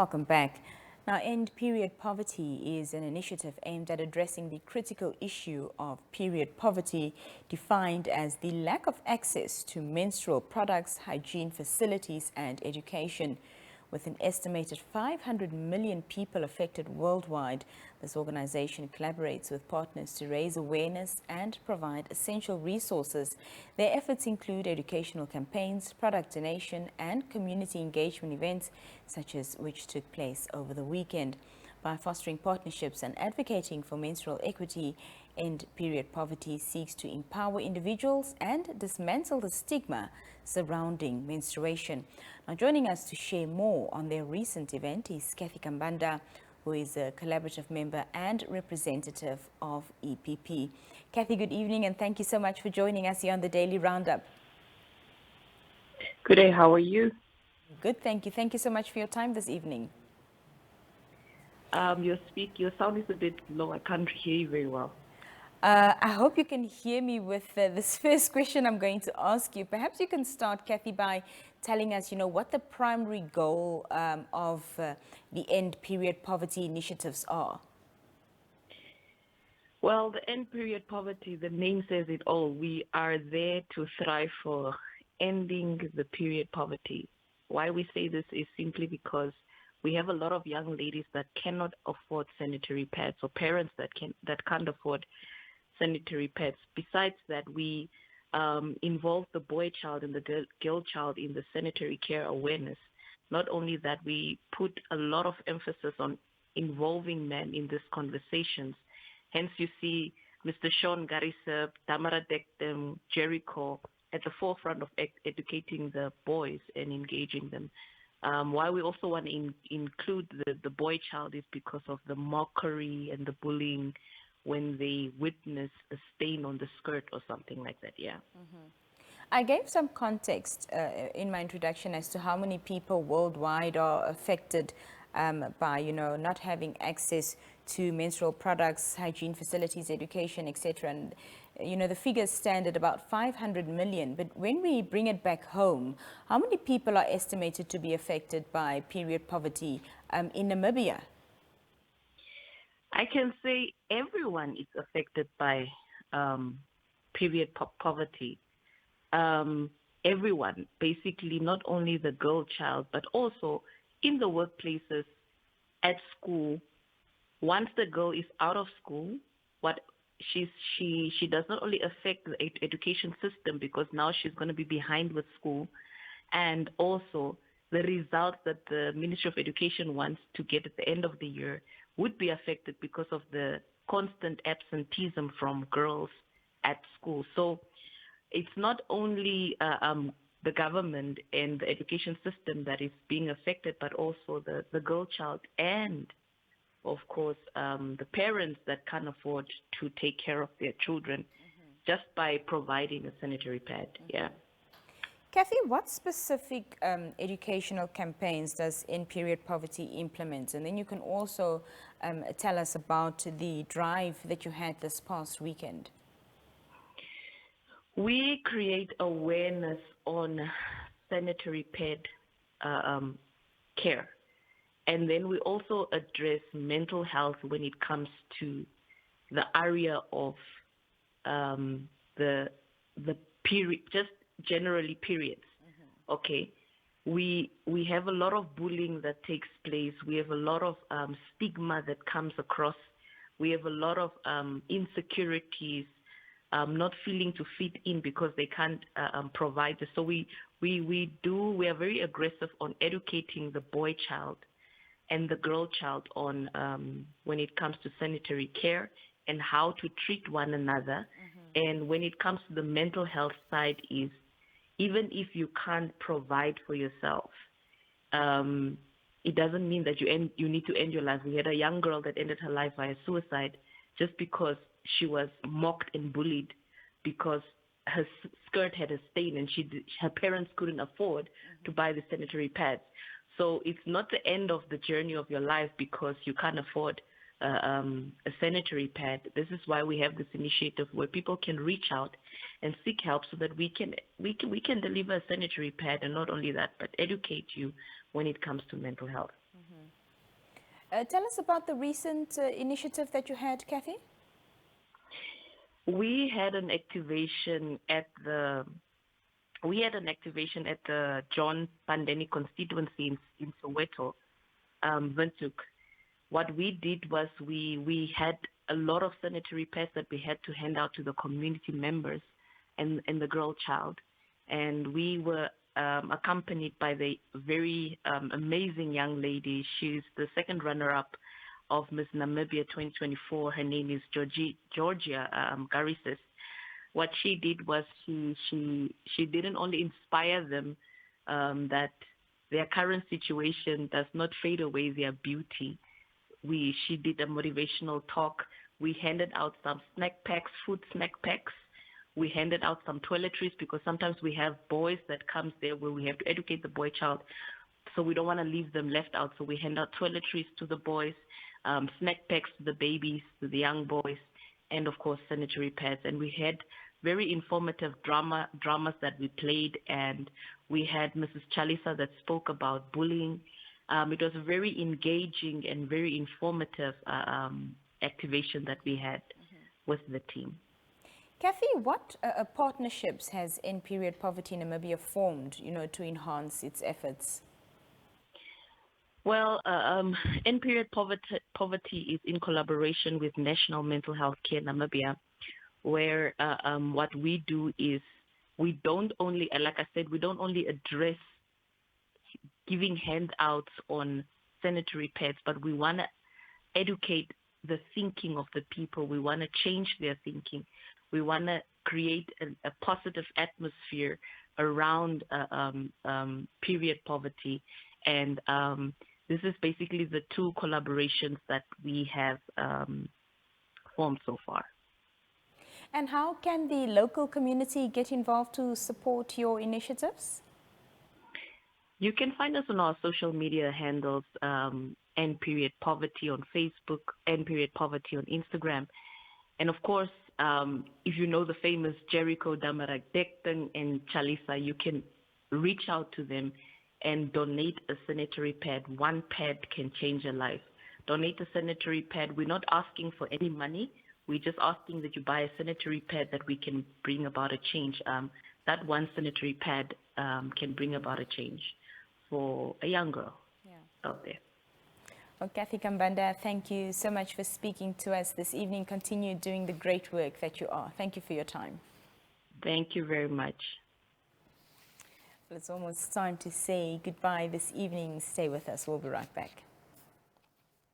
Welcome back. Now, End Period Poverty is an initiative aimed at addressing the critical issue of period poverty, defined as the lack of access to menstrual products, hygiene facilities and education. With an estimated 500 million people affected worldwide, this organization collaborates with partners to raise awareness and provide essential resources. Their efforts include educational campaigns, product donation, and community engagement events, such as which took place over the weekend. By fostering partnerships and advocating for menstrual equity, End Period Poverty seeks to empower individuals and dismantle the stigma surrounding menstruation. Now, joining us to share more on their recent event is Cathy Kambanda, who is a collaborative member and representative of EPP. Cathy, good evening, and thank you so much for joining us here on the Daily Roundup. Good day, how are you? Good, thank you. Thank you so much for your time this evening. Your sound is a bit low. I can't hear you very well. I hope you can hear me with this first question I'm going to ask you. Perhaps you can start, Cathy, by telling us, what the primary goal of the End Period Poverty initiatives are. Well, the End Period Poverty, the name says it all. We are there to strive for ending the period poverty. Why we say this is simply because we have a lot of young ladies that cannot afford sanitary pads, or parents that can't afford sanitary pads. Besides that, we involve the boy child and the girl child in the sanitary care awareness. Not only that, we put a lot of emphasis on involving men in these conversations. Hence, you see Mr. Sean Garissa, Tamara Dektem, Jericho at the forefront of educating the boys and engaging them. Why we also want to include the boy child is because of the mockery and the bullying when they witness a stain on the skirt or something like that, yeah. Mm-hmm. I gave some context in my introduction as to how many people worldwide are affected by, not having access to menstrual products, hygiene facilities, education, etc. And, the figures stand at about 500 million. But when we bring it back home, how many people are estimated to be affected by period poverty in Namibia? I can say everyone is affected by period poverty. Everyone, basically, not only the girl child, but also in the workplaces, at school. Once the girl is out of school, she does not only affect the education system, because now she's going to be behind with school, and also the results that the Ministry of Education wants to get at the end of the year would be affected because of the constant absenteeism from girls at school. So it's not only the government and the education system that is being affected, but also the girl child and, of course, the parents that can't afford to take care of their children just by providing a sanitary pad. Yeah. Cathy, what specific educational campaigns does End Period Poverty implement? And then you can also tell us about the drive that you had this past weekend. We create awareness on sanitary pad care. And then we also address mental health when it comes to the area of the period, just generally periods. Okay, we have a lot of bullying that takes place. We have a lot of stigma that comes across. We have a lot of insecurities, not feeling to fit in because they can't provide this. So we are very aggressive on educating the boy child and the girl child on when it comes to sanitary care and how to treat one another. And when it comes to the mental health side, is even if you can't provide for yourself, it doesn't mean that you need to end your life. We had a young girl that ended her life via suicide just because she was mocked and bullied because her skirt had a stain and her parents couldn't afford to buy the sanitary pads. So it's not the end of the journey of your life because you can't afford a sanitary pad. This is why we have this initiative where people can reach out and seek help so that we can deliver a sanitary pad, and not only that, but educate you when it comes to mental health. Tell us about the recent initiative that you had, Cathy. We had an activation at the John Pandeni constituency in Soweto, Windhoek. What we did was we had a lot of sanitary pads that we had to hand out to the community members and the girl child. And we were accompanied by the very amazing young lady. She's the second runner-up of Miss Namibia 2024. Her name is Georgia Garisis. What she did was she didn't only inspire them that their current situation does not fade away their beauty. She did a motivational talk. We handed out some snack packs, food snack packs. We handed out some toiletries because sometimes we have boys that comes there where we have to educate the boy child. So we don't want to leave them left out. So we hand out toiletries to the boys, snack packs to the babies, to the young boys, and of course sanitary pads. And we had very informative dramas that we played, and we had Mrs. Chalisa that spoke about bullying. It was a very engaging and very informative activation that we had with the team. Cathy, what partnerships has End Period Poverty Namibia formed, to enhance its efforts? Well, End Period Poverty is in collaboration with National Mental Health Care Namibia, where what we do is we don't only, like I said, we don't only address giving handouts on sanitary pads, but we want to educate the thinking of the people. We want to change their thinking. We want to create a positive atmosphere around period poverty. And this is basically the two collaborations that we have formed so far. And how can the local community get involved to support your initiatives? You can find us on our social media handles, End Period Poverty on Facebook, End Period Poverty on Instagram. And of course, if you know the famous Jericho Damaragdekten and Chalisa, you can reach out to them and donate a sanitary pad. One pad can change a life. Donate a sanitary pad. We're not asking for any money. We're just asking that you buy a sanitary pad that we can bring about a change. That one sanitary pad can bring about a change for a young girl out there. Well, Cathy Kambanda, thank you so much for speaking to us this evening. Continue doing the great work that you are. Thank you for your time. Thank you very much. Well, it's almost time to say goodbye this evening. Stay with us. We'll be right back.